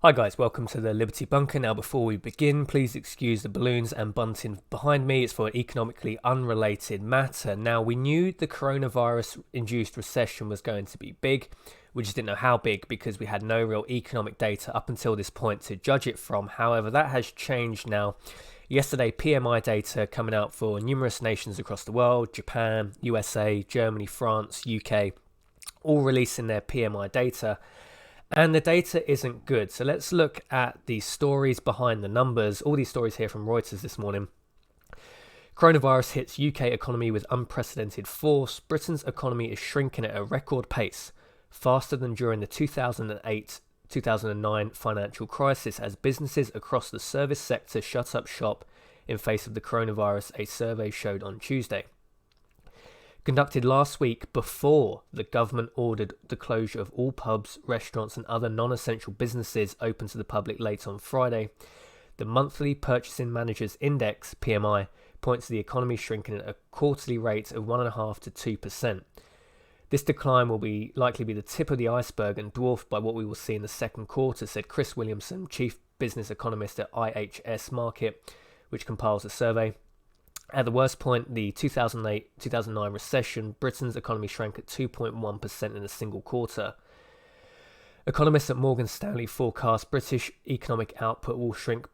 Hi guys, welcome to the Liberty Bunker. Now before we begin, please excuse the balloons and bunting behind me. It's for an economically unrelated matter. Now we knew the coronavirus induced recession was going to be big. We just didn't know how big because we had no real economic data up until this point to judge it from. However, that has changed now. Yesterday, PMI data coming out for numerous nations across the world, Japan, USA, Germany, France, UK, all releasing their PMI data. And the data isn't good. So let's look at the stories behind the numbers. All these stories here from Reuters this morning. Coronavirus hits UK economy with unprecedented force. Britain's economy is shrinking at a record pace, faster than during the 2008-2009 financial crisis, as businesses across the service sector shut up shop in face of the coronavirus, a survey showed on Tuesday. Conducted last week before the government ordered the closure of all pubs, restaurants and other non-essential businesses open to the public late on Friday, the monthly Purchasing Managers Index, PMI, points to the economy shrinking at a quarterly rate of 1.5% to 2%. This decline will likely be the tip of the iceberg and dwarfed by what we will see in the second quarter, said Chris Williamson, chief business economist at IHS Markit, which compiles the survey. At the worst point, the 2008-2009 recession, Britain's economy shrank at 2.1% in a single quarter. Economists at Morgan Stanley forecast British economic output will shrink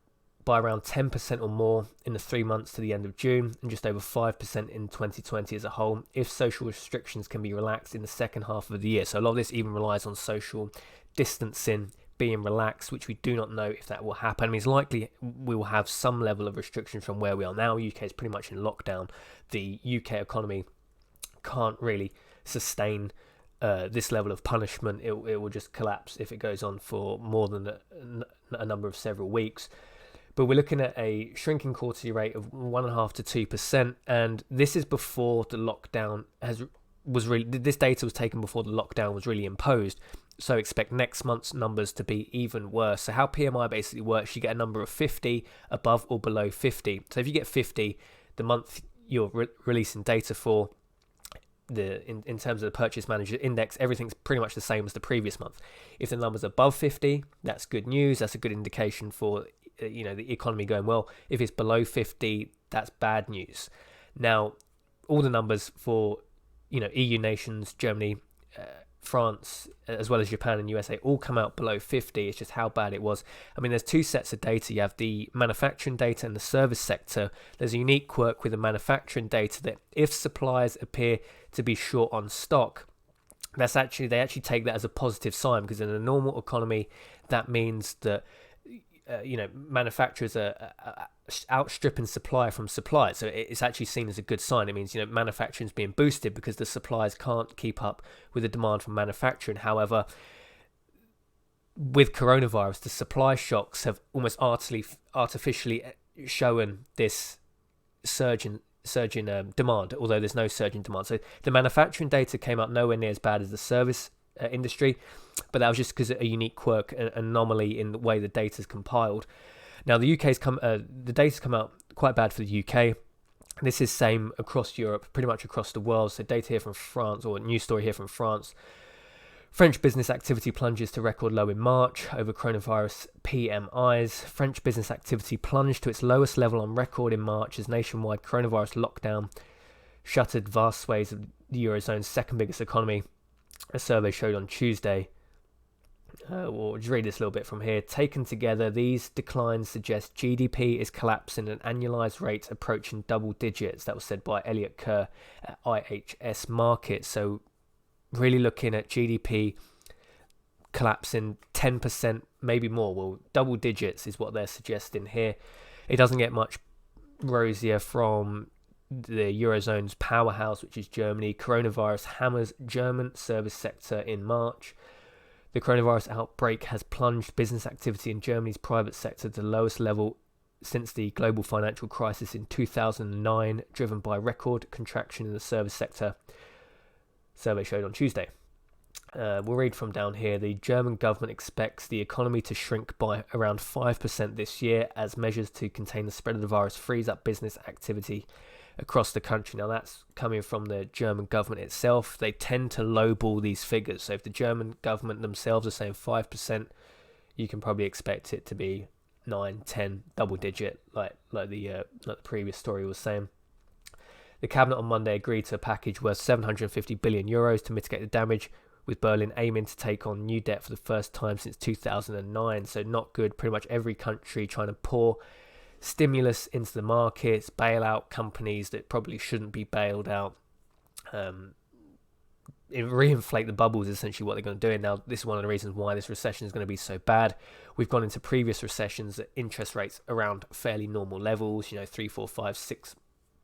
by around 10% or more in the 3 months to the end of June, and just over 5% in 2020 as a whole, if social restrictions can be relaxed in the second half of the year. So a lot of this even relies on social distancing being relaxed, which we do not know if that will happen. I mean, it's likely we will have some level of restriction from where we are now. UK is pretty much in lockdown. The UK economy can't really sustain this level of punishment. It will just collapse if it goes on for more than a number of several weeks. But we're looking at a shrinking quarterly rate of 1.5% to 2%, and this is before the lockdown was really. This data was taken before the lockdown was really imposed. So expect next month's numbers to be even worse. So how PMI basically works, you get a number of 50 above or below 50. So if you get 50, the month you're releasing data for, in terms of the Purchase Manager Index, everything's pretty much the same as the previous month. If the number's above 50, that's good news. That's a good indication for the economy going well. If it's below 50, that's bad news. Now, all the numbers for EU nations, Germany, France, as well as Japan and USA, all come out below 50. It's just how bad it was. I mean, there's two sets of data. You have the manufacturing data and the service sector. There's a unique quirk with the manufacturing data that if suppliers appear to be short on stock, they actually take that as a positive sign, because in a normal economy, that means that manufacturers are outstripping supply from suppliers. So it's actually seen as a good sign. It means manufacturing is being boosted because the suppliers can't keep up with the demand from manufacturing. However, with coronavirus, the supply shocks have almost artificially shown this surge in demand, although there's no surge in demand. So the manufacturing data came out nowhere near as bad as the service industry, but that was just because of a unique quirk, an anomaly in the way the data's compiled. Now the data's come out quite bad for the UK. This is same across Europe, pretty much across the world. So data here from France, or a news story here from France. French business activity plunges to record low in March over coronavirus PMIs. French business activity plunged to its lowest level on record in March as nationwide coronavirus lockdown shuttered vast swathes of the Eurozone's second biggest economy, a survey showed on Tuesday. We'll just read this a little bit from here. Taken together, these declines suggest GDP is collapsing at an annualized rate approaching double digits. That was said by Elliot Kerr at IHS Markit. So really looking at GDP collapsing 10%, maybe more. Well, double digits is what they're suggesting here. It doesn't get much rosier from the Eurozone's powerhouse, which is Germany. Coronavirus hammers German service sector in March. The coronavirus outbreak has plunged business activity in Germany's private sector to the lowest level since the global financial crisis in 2009, driven by record contraction in the service sector, survey showed on Tuesday. We'll read from down here. The German government expects the economy to shrink by around 5% this year as measures to contain the spread of the virus freeze up business activity across the country. Now that's coming from the German government itself. They tend to lowball these figures. So if the German government themselves are saying 5% you can probably expect it to be 9, 10, double digit, like the previous story was saying. The cabinet on Monday agreed to a package worth 750 billion euros to mitigate the damage, with Berlin aiming to take on new debt for the first time since 2009. So not good. Pretty much every country trying to pour stimulus into the markets, bail out companies that probably shouldn't be bailed out. Reinflate the bubbles is essentially what they're going to do. And now this is one of the reasons why this recession is going to be so bad. We've gone into previous recessions at interest rates around fairly normal levels, 3, 4, 5,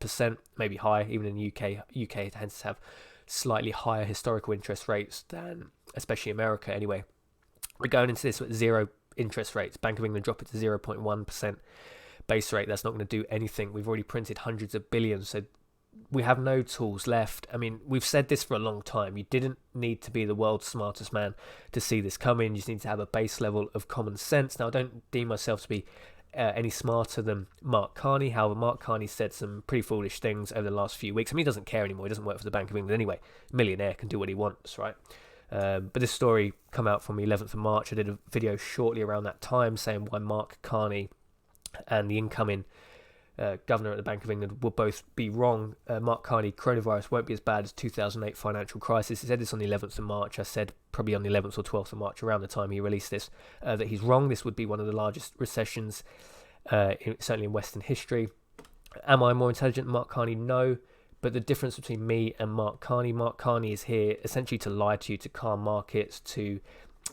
6%, maybe higher. Even in the UK tends to have slightly higher historical interest rates than especially America anyway. We're going into this with zero interest rates. Bank of England drop it to 0.1% base rate. That's not going to do anything. We've already printed hundreds of billions, so we have no tools left. I mean, we've said this for a long time. You didn't need to be the world's smartest man to see this coming. You just need to have a base level of common sense. Now, I don't deem myself to be any smarter than Mark Carney. However, Mark Carney said some pretty foolish things over the last few weeks. I mean, he doesn't care anymore. He doesn't work for the Bank of England anyway. Millionaire, can do what he wants, right? But this story come out from the 11th of March. I did a video shortly around that time saying why Mark Carney and the incoming governor at the Bank of England will both be wrong. Mark Carney, coronavirus won't be as bad as 2008 financial crisis. He said this on the 11th of March. I said probably on the 11th or 12th of March, around the time he released this, that he's wrong. This would be one of the largest recessions, certainly in Western history. Am I more intelligent than Mark Carney? No. But the difference between me and Mark Carney is here essentially to lie to you, to calm markets, to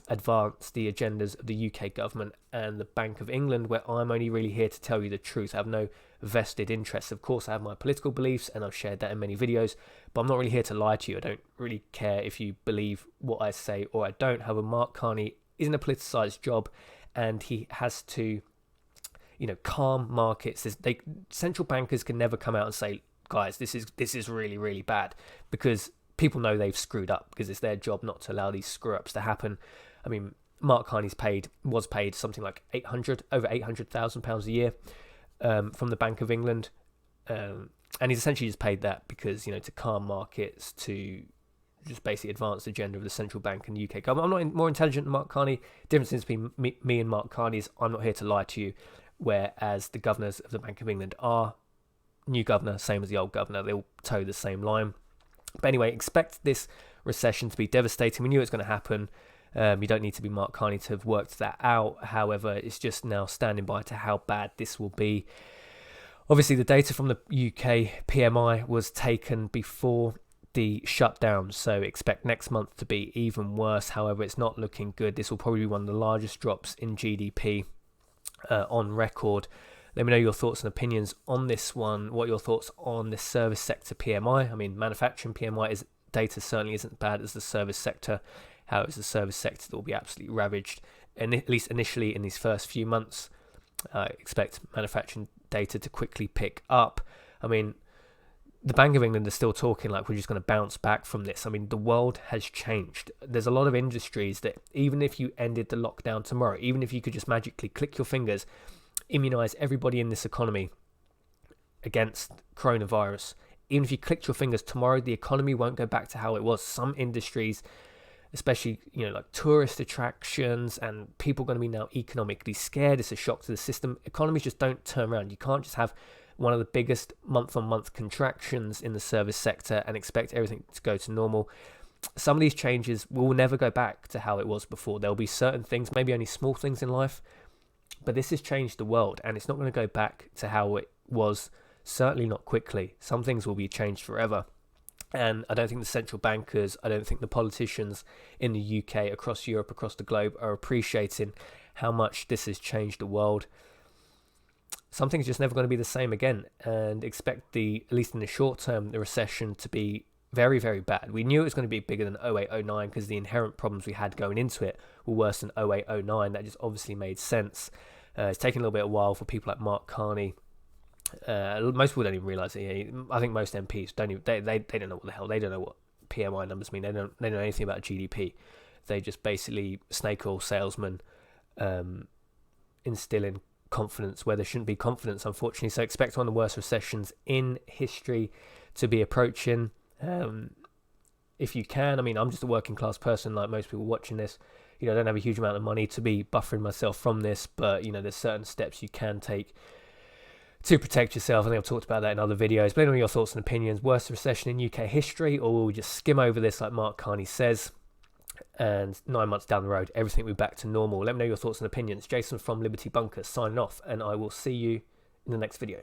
advance the agendas of the UK government and the Bank of England, where I'm only really here to tell you the truth. I have no vested interests. Of course, I have my political beliefs, and I've shared that in many videos, but I'm not really here to lie to you. I don't really care if you believe what I say or I don't. However, Mark Carney isn't a politicised job, and he has to, calm markets. Central bankers can never come out and say, guys, this is really, really bad, because people know they've screwed up, because it's their job not to allow these screw-ups to happen. I mean, Mark Carney's was paid something like over £800,000 a year from the Bank of England, and he's essentially just paid that because, to calm markets, to just basically advance the agenda of the central bank and the UK government. I'm not more intelligent than Mark Carney. The difference between me and Mark Carney is I'm not here to lie to you, whereas the governors of the Bank of England are. New governor, same as the old governor, they all toe the same line. But anyway, expect this recession to be devastating. We knew it was going to happen. You don't need to be Mark Carney to have worked that out. However, it's just now standing by to how bad this will be. Obviously, the data from the UK PMI was taken before the shutdown, so expect next month to be even worse. However, it's not looking good. This will probably be one of the largest drops in GDP on record. Let me know your thoughts and opinions on this one. What are your thoughts on the service sector PMI? I mean, manufacturing PMI data certainly isn't bad as the service sector. How is the service sector that will be absolutely ravaged, and at least initially in these first few months? Expect manufacturing data to quickly pick up. I mean, the Bank of England is still talking like we're just going to bounce back from this. I mean, the world has changed. There's a lot of industries that even if you ended the lockdown tomorrow, even if you could just magically click your fingers, immunize everybody in this economy against coronavirus, even if you clicked your fingers tomorrow, the economy won't go back to how it was. Some industries, especially like tourist attractions, and people are going to be now economically scared. It's a shock to the system. Economies just don't turn around. You can't just have one of the biggest month-on-month contractions in the service sector and expect everything to go to normal. Some of these changes will never go back to how it was before. There'll be certain things, maybe only small things in life, but this has changed the world, and it's not going to go back to how it was, certainly not quickly. Some things will be changed forever. And I don't think the central bankers, I don't think the politicians in the UK, across Europe, across the globe, are appreciating how much this has changed the world. Something's just never going to be the same again, and expect at least in the short term, the recession to be very, very bad. We knew it was going to be bigger than 08-09 because the inherent problems we had going into it were worse than 08-09. That just obviously made sense. It's taken a little bit of a while for people like Mark Carney. Most people don't even realise it. I think most MPs don't even, they don't know what the hell. They don't know what PMI numbers mean. They don't know anything about GDP. They just basically snake oil salesmen, instilling confidence where there shouldn't be confidence, unfortunately. So expect one of the worst recessions in history to be approaching. If you can, I mean, I'm just a working class person like most people watching this. I don't have a huge amount of money to be buffering myself from this, but, there's certain steps you can take to protect yourself. I think I've talked about that in other videos. But let me know your thoughts and opinions. Worst recession in UK history, or will we just skim over this like Mark Carney says, and 9 months down the road, everything will be back to normal? Let me know your thoughts and opinions. Jason from Liberty Bunker signing off, and I will see you in the next video.